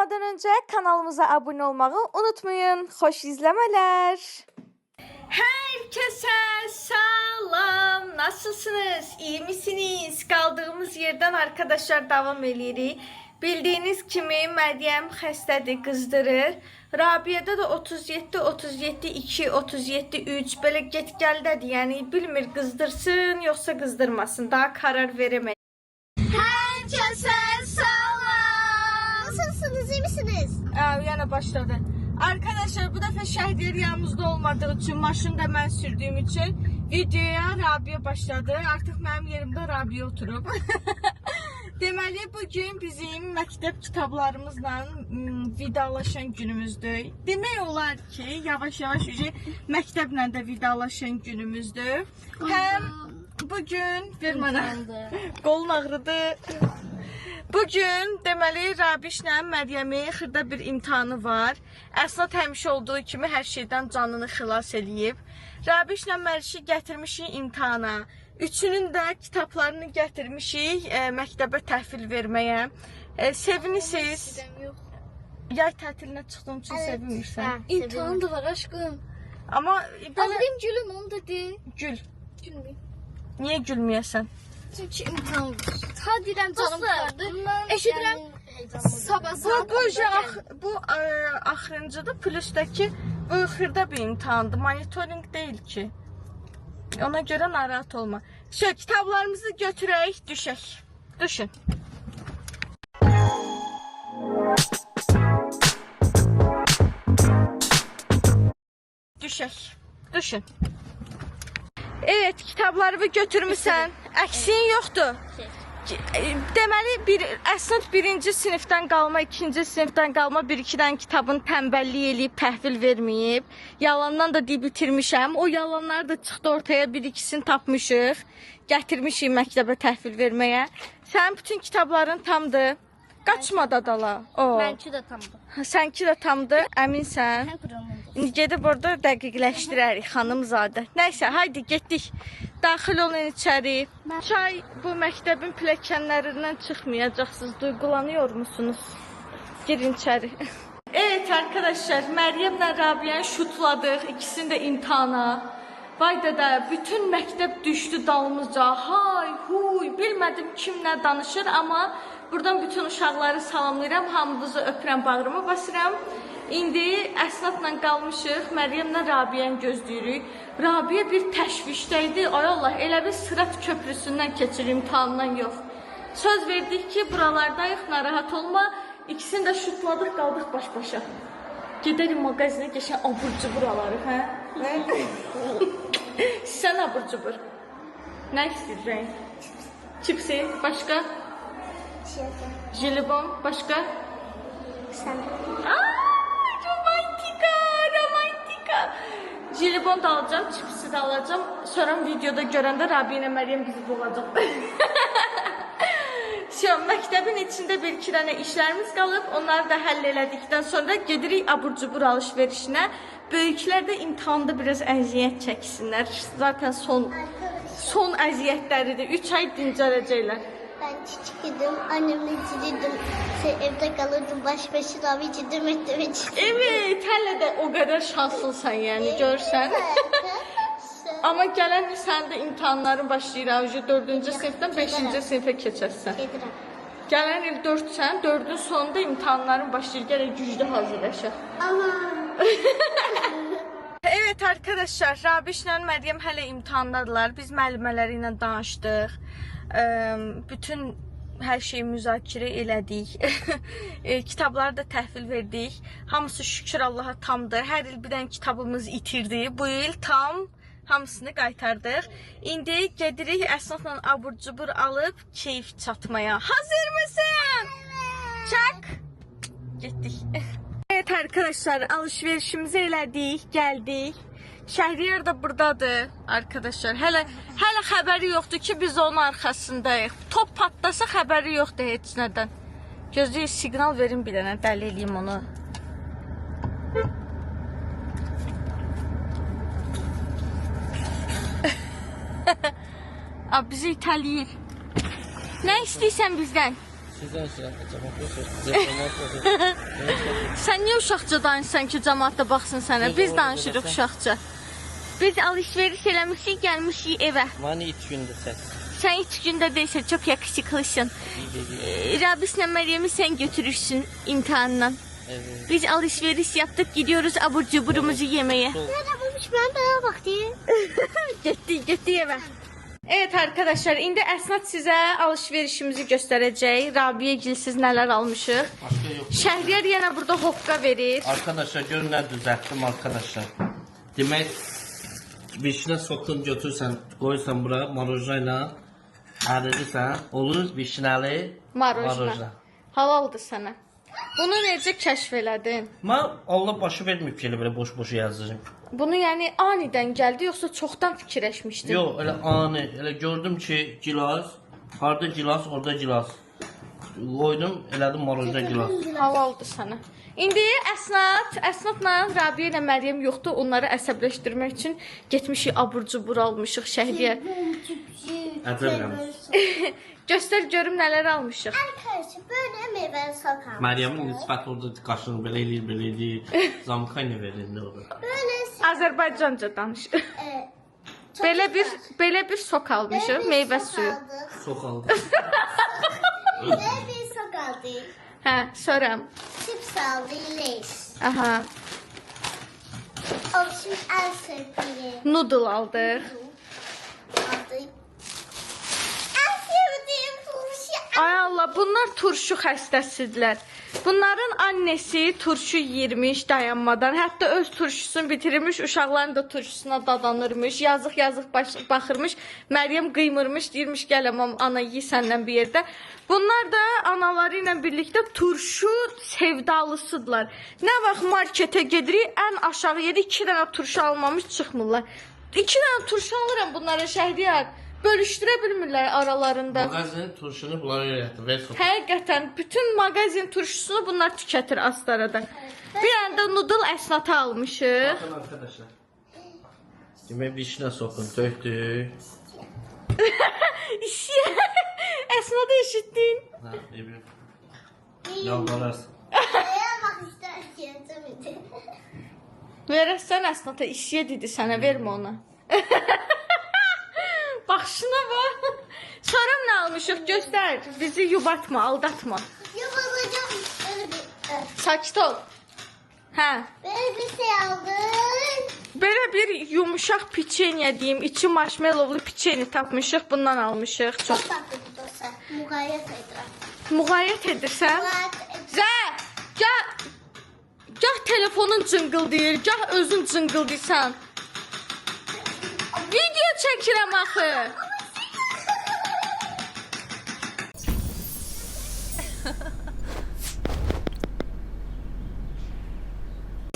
başlamadan önce kanalımıza abone olmayı unutmayın. Hoş izlemeler. Herkese salam. Nasılsınız? İyi misiniz? Kaldığımız yerden arkadaşlar devam edirik. Bildiğiniz kimi Məryəm xəstədir, qızdırır. Rabia'da da 37, 37, 2, 37, 3 böyle get-gəldədir. Yəni bilmir qızdırsın yoxsa qızdırmasın. Daha karar verəmək. Herkese selam. Nasılsınız, iyi misiniz? Yana başladı. Arkadaşlar bu defa Şəhdiyar yanımızda olmadığı için, maşını da mən sürdüğüm için videoya Rabia başladı. Artık benim yerimde Rabia oturup. Deməli bugün bizim məktəb kitablarımızla vidalaşan günümüzdür. Demək olar ki, yavaş-yavaş məktəblə də vidalaşan günümüzdür. Həm bugün ver mənə. Qolun ağrıdı. Bugün deməli Rabişlə Məryəmin xırda bir imtahanı var. Əsnad həmişə olduğu kimi hər şeydən canını xilas eləyib. Rabişlə Mərişi gətirmişik imtahana. Üçünün də kitablarını gətirmişik məktəbə təhvil verməyə. Sevinirsiniz? Yay tətilinə çıxdığım üçün sevinmirsən. İmtihan da var aşkım. Amma Alayım gülüm onu dedi. Gül. Gülmeyeyim. Niyə gülməyəsən? Çünkü imtihan var. Ta direm canım vardı. Eşidirəm sabah saat. Bu axırıncıdır. Plusdakı bu xırda bir imtahandır. Monitoring deyil ki. Ona görə narahat olma. Şöyle kitablarımızı götürək, düşək. Düşün. Düşək. Düşün. Evet, kitablarımı götürmüsən. Əksiyin yoxdur. Deməli, Əsnad birinci sinifdən qalma, ikinci sinifdən qalma bir-iki dənə kitabın tənbəllik eləyib, təhvil verməyib. Yalandan da deyib bitirmişəm. O yalanlar da çıxdı ortaya, bir-ikisini tapmışıq. Gətirmişik məktəbə təhvil verməyə. Sənin bütün kitabların tamdır. Qaçma dadala. Mənki də tamdı. Sənki də tamdır, əminsən? Sən quranındır. İndi gedib orada dəqiqləşdirərik xanımzadə. Nəysə, haydi getdik. Daxil olun içəri. Çay bu məktəbin pilləkənlərindən çıxmayacaqsınız. Duygulanıyor musunuz? Girin içəri. Evet arkadaşlar, Məryəmlə Rabia'nı şutladıq. İkisini də imtahana. Vay dədə, bütün məktəb düşdü dalımızca. Hay, huy, bilmədim kim nə danışır, amma buradan bütün uşaqları salamlayıram. Hamınızı öpürəm, bağrıma basıram. İndi Əsnadla qalmışıq, Məryəmlə Rabia'nı gözləyirik. Rabia bir təşvişdəydi. Ay Allah, elə bir Sırat köprüsündən keçir, imtahandan yox. Söz verdik ki, buralardayıq, narahat olma. İkisini də şutladıq, qaldıq baş-başa. Gedərik mağazinə, geçən abur-cubur alarıq, hə? Sən abur-cubur. Nə istəyirsən? Çipsi, başqa? Jelibon, başqa? Sen. Romantika. Jelibon da alacağım, çipsi de alacağım. Sonra videoda görəndə Rabia ilə Məryəm bizi boğacaq. Məktəbin içində bir-iki dənə işlərimiz qalıb. Onları da həll elədikdən sonra gedirik abur-cubur alışverişinə. Böyüklər də imtahanda biraz əziyyət çəksinlər. Zaten son əziyyətləridir. 3 ay dincələcəklər. Ben küçüktüm, annemle içirdim. Evde kalırdım, baş başına içirdim, ettim. Evet, hələ də o qədər şanslısın yəni, görsən. Amma gələn il sənin də imtahanların başlayır. 4-cü sinifdən 5-ci sinifə keçərsən. Gedirəm. Gələn il 4-sən, 4-ün sonunda imtahanların başlayır. Gələk güclü hazırlaşaq. Evet arkadaşlar, Rabişlə Məryəm hələ imtahandadırlar. Biz müəllimələri ilə danışdıq. Bütün hər şeyi müzakirə elədik. Kitabları da təhvil verdik. Hamısı şükür Allaha tamdır. Hər il bir dənə kitabımız itirdi. Bu il tam hamısını qaytardıq. İndi gedirik Əsnadla abur-cubur alıb keyif çatmaya. Hazır mısın? Çak. Getdik. Evet arkadaşlar, alışverişimizi elədik, gəldik. Şəhriyar da buradadır arkadaşlar. Hələ xəbəri yoxdur ki, biz onun arxasındayıq. Top patlasa xəbəri yoxdur heç nədən. Gözləyir, siqnal verin bir dənə, dəli eləyim onu. Bizi itələyir. Nə istəyirsən bizdən? Sizden cəmaat yoxsa? Sən niyə uşaqca danışsan ki, cəmaat da baxsın sənə? Biz danışırıq uşaqca. Biz alışveriş eləmişik, gəlmişik evə. Mani 3 gündür səs. Sən 3 gündə deyilsən, çox yakışıqlısın. Rabislə Məryəmi sən götürürsün imtahandan. Evet. Biz alışveriş yaptık, gidiyoruz abur cuburumuzu yemeye. Nerede bulmuş ben daha baktım. Getdi evə. Evet arkadaşlar, indi Əsnat sizə alışverişimizi göstərəcək. Rabiyə gilsiz nələr almışıq. Başka yok. Şəhriyar yenə burada hoqqa verir. Arkadaşlar görün ne düzelttim arkadaşlar. Demek vişne sokun götürsen koysan buraya marojayla əridirsən olur vişnəli Marojna. Halaldır sənə. Bunu necə kəşf elədin? Mən Allah başı verməyib ki, elə belə boş-boş yazırım. Bunu yəni anidən gəldi, yoxsa çoxdan fikirləşmişdin? Yox, elə ani, elə gördüm ki, gilas, harda gilas, orada gilas. Qoydum, elədim marojna gilas. Halaldır sənə. İndi Əsnatla Rabiyə ilə Məryəm yoxdur. Onları əsəbləşdirmək üçün getmişik abur cubur almışıq Şəhriyar. Əcəbəm. Göstər görüm nələr almışıq. Arkadaşlar böyle meyve sokağım. Məryəmin nisbət orada qaşını belə eləyir. Zamkayla verir, nə olur? Böyle Azərbaycanca danış. çok Belə bir sok almışıq, meyvə suyu. Soxaldı. Böyle bir sok aldık. Hə, sonra. Chips aldık. Lays. Aha, O şimdi en sevdiğim noodle aldıq. aldık. En sevdiğim turşu. Ay Allah, bunlar turşu xəstəsidirlər. Bunların annesi turşu yirmiş dayanmadan. Hətta öz turşusunu bitirmiş, uşaqların da turşusuna dadanırmış. Yazıq baxırmış. Məryəm qıymırmış, deyirmiş gələm ana yi səndən bir yerdə. Bunlar da anaları ilə birlikdə turşu sevdalısıdırlar. Nə vaxt marketə gedirik, ən aşağı yeri 2 dənə turşu almamış çıxmırlar. 2 dənə turşu alıram bunlara Şəhriyar. Bölüşdürə bilmirlər aralarında. Mağazin turşunu bunlara öyrətdi və soxaldı. Həqiqətən bütün mağazin turşusunu bunlar tükətir Astarada. Bir anda noodle Əsnata almışıq. Bakın arkadaşlar. Demək vişnə sokun, tökdük. Əsnata eşitdin? Ha, evet. Yalvararsın. Neye bak istersen. Verəsən Əsnata işiyə dedi sənə, vermə ona. Baxışına bax. Sonra nə almışıq? Göstər. Bizi yubatma, aldatma. Yapılacağım. Böyle bir. Sakit ol. Hə. Böyle bir şey aldım. Belə bir yumuşaq piçenya deyim, içi marshmallowlu piçenya tapmışıq, bundan almışıq. Çox Çok tatlı bir dosa. Mukayyet edir. müğayət edirsən. Zə, gah telefonun cıngıldayır, gah özün cıngıldayırsan. Video çəkirəm axı.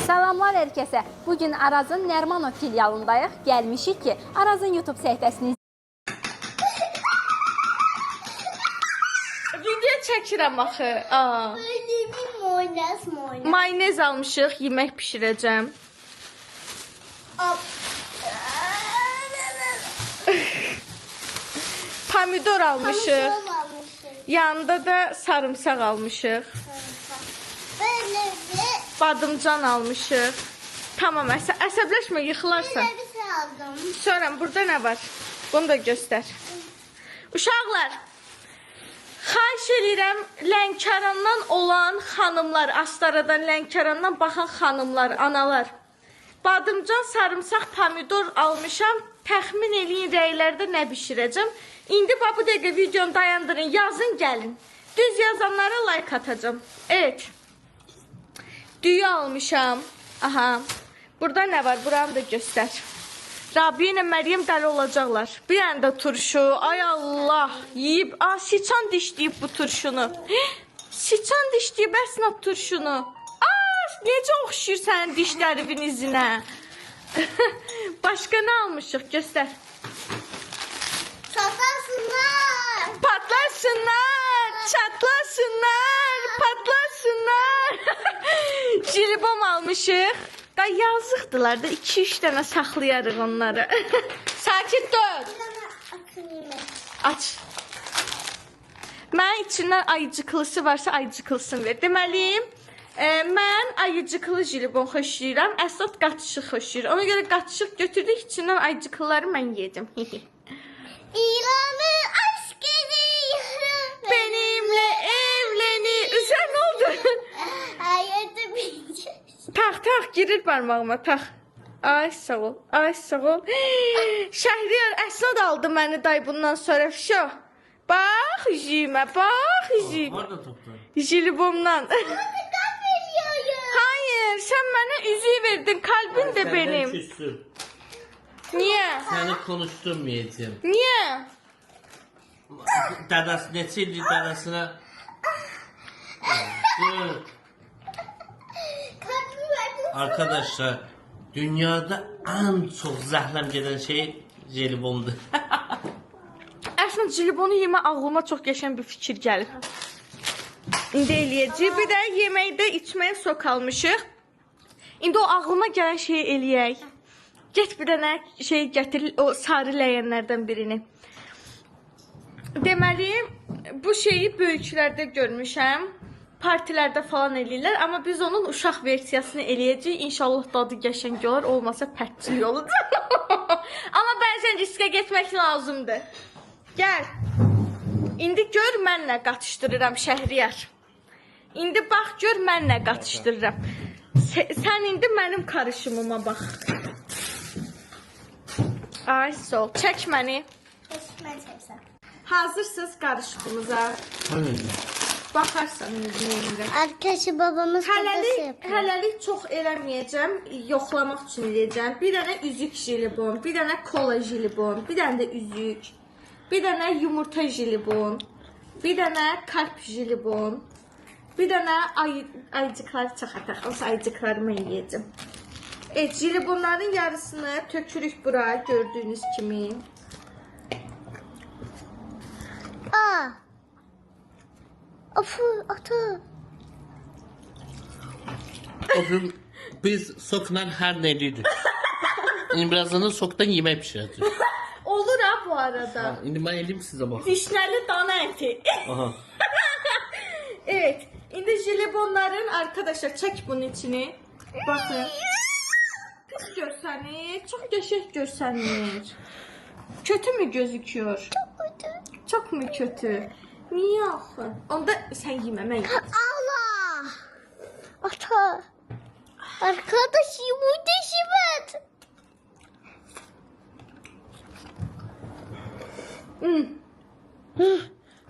Salamlar herkese. Bugün Araz'ın Nərmanov filialındayıq. Gəlmişik ki, Araz'ın YouTube səhifəsini Video çəkirəm axı. Aa. Böyle bir mayonez. Mayonez almışıq, yemək bişirəcəm. Pomidor almışıq. Yanında da sarımsaq almışıq. Böyle bir. Badımcan almışıq. Tamam, əsəbləşmə, yıxılarsan. Böyle bir şey aldım. Sonra burada nə var? Bunu da göstər. Uşaqlar, xahiş edirəm, Lənkərandan olan xanımlar, Astaradan, Lənkərandan baxan xanımlar, analar. Badımcan, sarımsaq, pomidor almışam. Təxmin eləyin rəylərdə nə bişirəcəm. İndi bu dəqiqə videonu dayandırın, yazın gəlin. Düz yazanlara like atacağım. Evet. Düyü almışam. Aha. Burada nə var? Buranı da göstər. Rabiyə ilə Məryəm dəli olacaqlar. Bir anda turşu. Ay Allah. Yiyib. Aa, siçan dişləyib bu turşunu. Siçan dişləyib Əsnat turşunu. Aa, necə oxşuyur sənin dişlərimin izinə. Başqa nə almışıq? Göstər. Satarsınlar. Patlasınlar, çatlasınlar, patlasınlar. Jilibom almışıq. Da yazıqdılar da 2-3 dənə saxlayarıq onları. Sakit dur. Bir tane atayım. Aç. Mən içindən ayıcıqlısı varsa ayıcıqlısını ver. Deməli, mən ayıcıqlı jelibon xoşlayıram, Əsad qaçışıq xoşlayır. Ona görə qaçışıq götürdük, içindən ayıcıqlıları mən yedim. İlanı aşk ediyorum. Benimle evlenir. Üzər nə oldu? Hayatı bileceğiz. Tak, girir parmağıma, tak. Ay sağ ol, ay sağ ol. Şəhriyar, Əsad aldı məni day bundan sonra fişo. Bax üzüyümə, bax üzüyüm. Harda tapdın? Jelibondan. Kalp veriyorum. Hayır, sen bana üzüyü verdin, kalbin de Senden benim. küstüm. Niye? Seni konuşturmayacağım. Niye? Dedesi neçə ildir dedesine... Dur. Kalbimi verdin. Arkadaşlar, dünyada en çok zəhləm gedən şey jelibondur. Əslində jelibonu yemə ağlıma çox qəşəng bir fikir gəlir. İndi eləyəcək. Bir də yeməkdə içməyə sok almışıq. İndi o ağlıma gələn şeyi eləyək. Get bir dənə şey gətir, o sarı ləyənlərdən birini. Deməli, bu şeyi böyüklərdə görmüşəm. Partilərdə falan eləyirlər, amma biz onun uşaq versiyasını eləyəcəyik. İnşallah dadı qəşəng olar, olmasa pərtçil yoludur. Amma bəzən riskə getmək lazımdır. Gəl. İndi gör mənlə qatışdırıram Şəhriyar. İndi bax gör mənlə qatışdırıram. Sən indi mənim karışımıma bax. Ay sol, çək məni. Ben çeksem. Hazırsınız qarışığımıza. Baxarsan indi. Arkadaşı babamız kafası yapıyor. Hələlik çox eləməyəcəm, yoxlamaq üçün eləyəcəm. Bir dənə üzük jelibon, bir dənə kola jelibon, bir dənə də üzük, bir dənə yumurta jelibon, bir dənə kalp jelibon, bir dənə ayıcıqları çaxataq. O ayıcıqlarımı yeyəcəm. Evet, jelibonların yarısını tökürük bura gördüyünüz kimi. Aa. Afu ata. O gün biz sokla her ne ediyoruz. Şimdi birazdan soktan yemek pişireceğiz. Olur ha bu arada. Şimdi ben edeyim size bak. Vişneli dana eti. Aha. Evet. Şimdi jelibonların arkadaşlar çek bunun içini. Bakın. Pis görsənir. Çok qəşəng görsənir. Kötü mü gözüküyor? Çok mu kötü? Niye axı? Onda sen yemə, mən yiyeyim. Allah. Ata. Arkadaş yumurta şibet.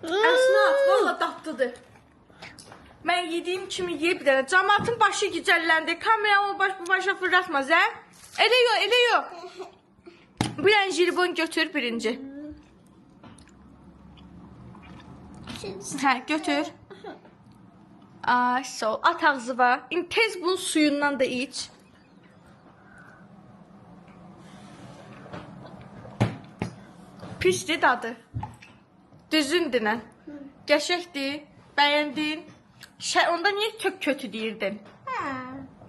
Əsnaf, valla dadlıdır. Mən yediyim kimi yeyib bir dənə. Cəmaatın başı gicəlləndi. Kameramı bu başa fırlatmaz, hə? Elə yox, elə yox. Bir dənə jelibon götür birinci. Hə, götür. Ay, sol. At ağzıva. İndi tez bunun suyundan da iç. Pisdir dadı. Düzündür nə? Qəşəkdir. Bəyəndin. Onda niye çok kötü deyirdin?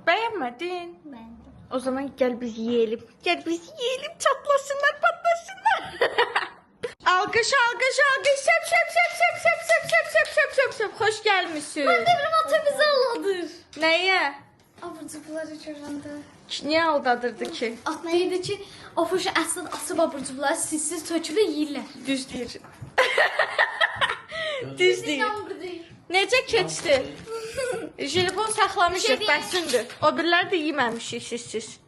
Beğenmedin. Ben de. O zaman gel biz yiyelim. Gel biz yiyelim. Çatlasınlar, patlasınlar. Alkış, alkış, alkış. Şep, şep, şep, şep, şep, şep, şep, şep, şep, şep, şep. Hoş gelmişsin. Benim ata bizi aldadır. Neye? Abırcıqları görəndə. Niye aldadırdı ki? At deyirdi ki, Afoşa əslən asıb abırcıqları sizsiz tökülü yeyirlər. Düz deyir. Düz deyir. İnanmır deyir. Necə keçdi? Jelibon saxlamışıq, Bir şey bəsindir. O birləri də yeməmişik sizsiz.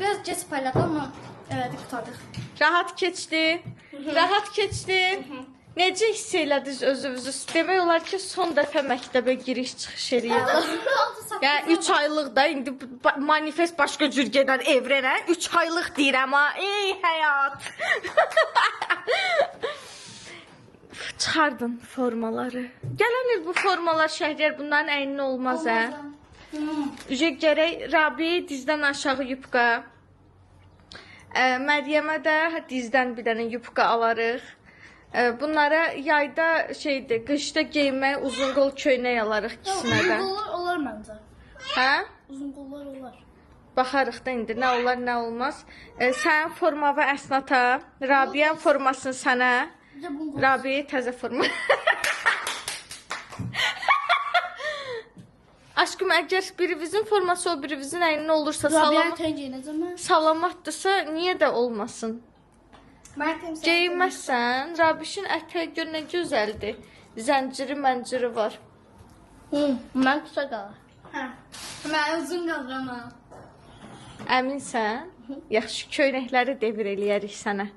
Biraz geç payladı amma elədik qutardıq. Rahat keçdi. Rahat keçdi. Necə hiss elədiniz özünüzü? Demək olar ki, son dəfə məktəbə giriş-çıxış eləyirdim. Yəni 3 aylıq da indi manifest başqa cür gedən evrənə 3 aylıq deyirəm ha. Ey həyat. Çıxardın formaları. Gələn il bu formalar Şəhriyar bunların əyninə olmaz hə. Ücə gərək Rabiyə dizdən aşağı yupqa. Məryəmə də dizdən bir dənə yupqa alarıq. Bunlara yayda şeydir, qışda geyinməyə uzun qol köynək alarıq ikisinə də. Uzun qollar olar məncə. Hə? Uzun qollar olar. Baxarıq da indi nə olar, nə olmaz. Sən formağı Əsnata, Rabiyyənin formasını sənə, Bir də bunu Rabiyə təzə forma. Aşkım, əgər birinizin forması o birinizin əynində olursa, Rabia tenge ne zaman? salamatdırsa, niyə də olmasın? Mertem Geyinməzsən, Rabişin ətəyi gör nə gözəldir. Zənciri, mənciri var. Ben kısa kalır. Ha. Ben uzun kalırım ha. Əminsən? Yaxşı, köynəkləri devir eləyərik sənə.